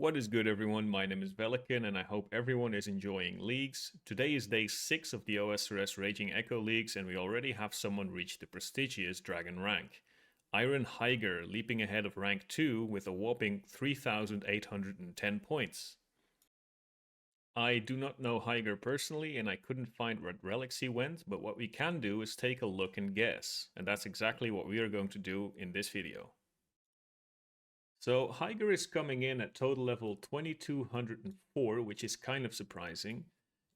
What is good, everyone? My name is Velikan, and I hope everyone is enjoying Leagues. Today is day 6 of the OSRS Raging Echo Leagues, and we already have someone reach the prestigious Dragon rank. Iron Hyger leaping ahead of rank 2 with a whopping 3,810 points. I do not know Hyger personally, and I couldn't find what relics he went, but what we can do is take a look and guess, and that's exactly what we are going to do in this video. So Hyger is coming in at total level 2204, which is kind of surprising.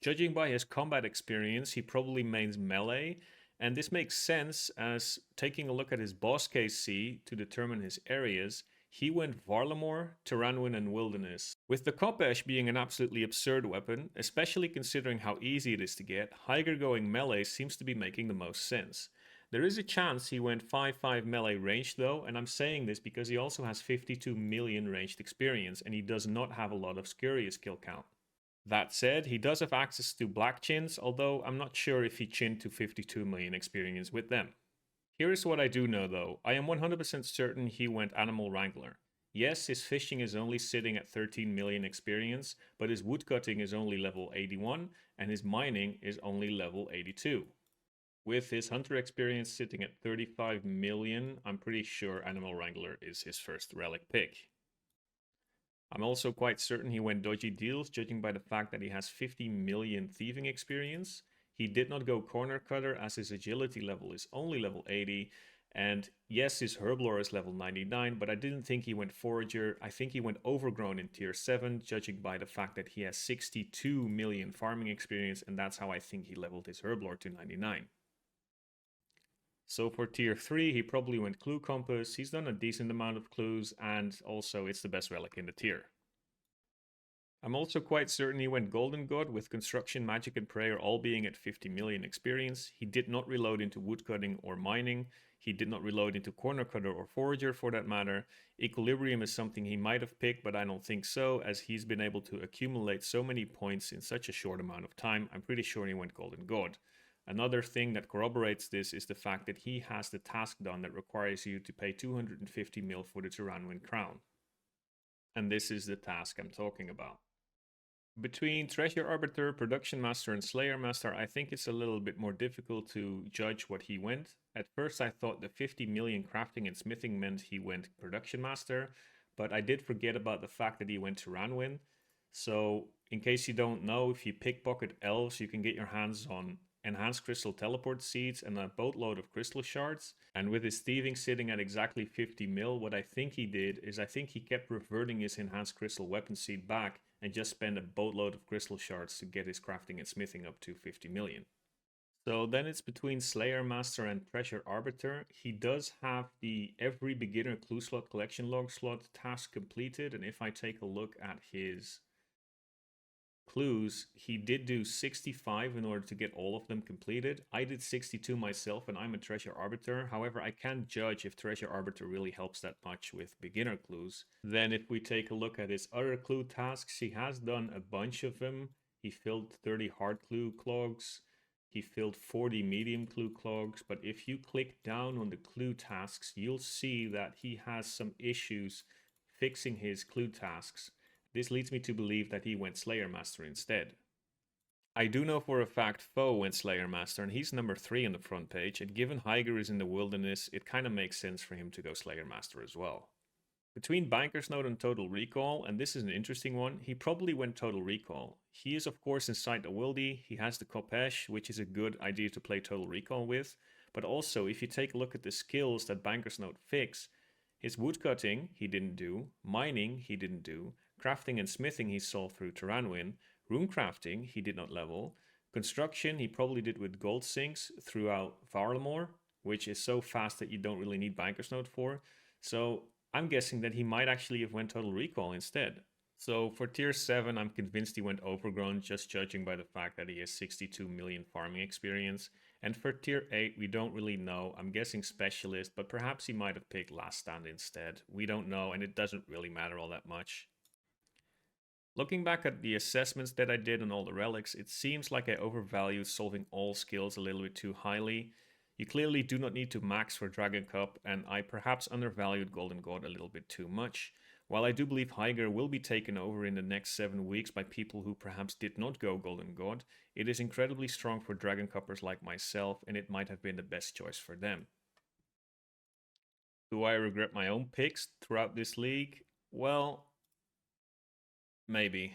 Judging by his combat experience, he probably mains melee, and this makes sense as taking a look at his boss KC to determine his areas, he went Varlamore, Tyranwin, and Wilderness. With the Kopesh being an absolutely absurd weapon, especially considering how easy it is to get, Hyger going melee seems to be making the most sense. There is a chance he went 5-5 melee range though, and I'm saying this because he also has 52 million ranged experience and he does not have a lot of Scurious kill count. That said, he does have access to black chins, although I'm not sure if he chinned to 52 million experience with them. Here is what I do know though, I am 100% certain he went Animal Wrangler. Yes, his fishing is only sitting at 13 million experience, but his woodcutting is only level 81 and his mining is only level 82. With his hunter experience sitting at 35 million, I'm pretty sure Animal Wrangler is his first relic pick. I'm also quite certain he went dodgy deals, judging by the fact that he has 50 million thieving experience. He did not go corner cutter as his agility level is only level 80. And yes, his herblore is level 99, but I didn't think he went forager. I think he went overgrown in tier 7, judging by the fact that he has 62 million farming experience, and that's how I think he leveled his herblore to 99. So for tier 3, he probably went Clue Compass. He's done a decent amount of clues, and also it's the best relic in the tier. I'm also quite certain he went Golden God with Construction, Magic, and Prayer all being at 50 million experience. He did not reload into Woodcutting or Mining. He did not reload into Corner Cutter or Forager for that matter. Equilibrium is something he might have picked, but I don't think so, as he's been able to accumulate so many points in such a short amount of time. I'm pretty sure he went Golden God. Another thing that corroborates this is the fact that he has the task done that requires you to pay 250 mil for the Tyranwin crown. And this is the task I'm talking about. Between Treasure Arbiter, Production Master, and Slayer Master, I think it's a little bit more difficult to judge what he went. At first I thought the 50 million crafting and smithing meant he went Production Master, but I did forget about the fact that he went Tyranwin. So in case you don't know, if you pickpocket elves, you can get your hands on enhanced crystal teleport seeds and a boatload of crystal shards. And with his thieving sitting at exactly 50 mil, what I think he did is I think he kept reverting his enhanced crystal weapon seed back and just spent a boatload of crystal shards to get his crafting and smithing up to 50 million. So then it's between Slayer Master and Treasure Arbiter. He does have the every beginner clue slot collection log slot task completed, and if I take a look at his clues, he did do 65 in order to get all of them completed. I did 62 myself and I'm a Treasure Arbiter. However, I can't judge if Treasure Arbiter really helps that much with beginner clues. Then if we take a look at his other clue tasks, he has done a bunch of them. He filled 30 hard clue clogs. He filled 40 medium clue clogs. But if you click down on the clue tasks, you'll see that he has some issues fixing his clue tasks. This leads me to believe that he went Slayer Master instead. I do know for a fact Foe went Slayer Master, and he's number 3 on the front page, and given Hyger is in the wilderness, it kind of makes sense for him to go Slayer Master as well. Between Banker's Note and Total Recall, and this is an interesting one, he probably went Total Recall. He is of course inside the Wildy, he has the Kopesh, which is a good idea to play Total Recall with, but also if you take a look at the skills that Banker's Note fix, his woodcutting he didn't do, mining he didn't do, crafting and smithing he saw through Tyranwin, rune crafting he did not level, construction he probably did with gold sinks throughout Varlamore, which is so fast that you don't really need Banker's Note for, so I'm guessing that he might actually have went Total Recall instead. So for tier 7 I'm convinced he went Overgrown, just judging by the fact that he has 62 million farming experience, and for tier 8 we don't really know. I'm guessing Specialist, but perhaps he might have picked Last Stand instead. We don't know, and it doesn't really matter all that much. Looking back at the assessments that I did on all the relics, it seems like I overvalued solving all skills a little bit too highly. You clearly do not need to max for Dragon Cup, and I perhaps undervalued Golden God a little bit too much. While I do believe Hyger will be taken over in the next 7 weeks by people who perhaps did not go Golden God, it is incredibly strong for Dragon Cuppers like myself, and it might have been the best choice for them. Do I regret my own picks throughout this league? Well, maybe.